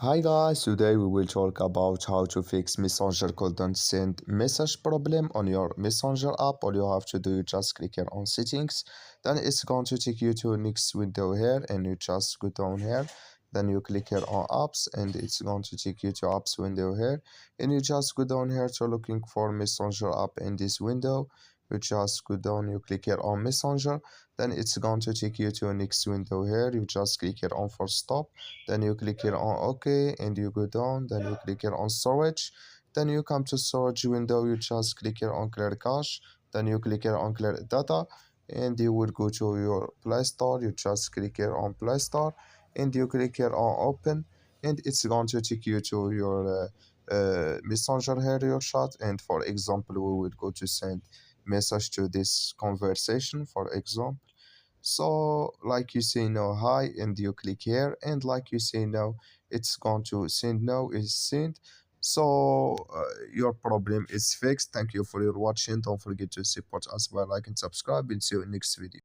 Hi guys, today we will talk about how to fix Messenger call don't send message problem on your Messenger app. All you have to do is just click here on settings, then it's going to take you to next window here and you just go down here, then you click here on apps and it's going to take you to apps window here and you just go down here to looking for Messenger app in this window. You just go down, you click here on Messenger, then it's going to take you to next window here. You just click here on for stop, then you click here on OK and you go down, then you click here on storage, then you come to storage window, you just click here on clear cache, then you click here on clear data and you would go to your Play Store. You just click here on Play Store and you click here on open and it's going to take you to your messenger here, your chat. And for example, we would go to send message to this conversation, for example. So, like you say no hi, and you click here, and like you say no, it's going to send no is sent. So, your problem is fixed. Thank you for your watching. Don't forget to support us by like and subscribe, and see you in next video.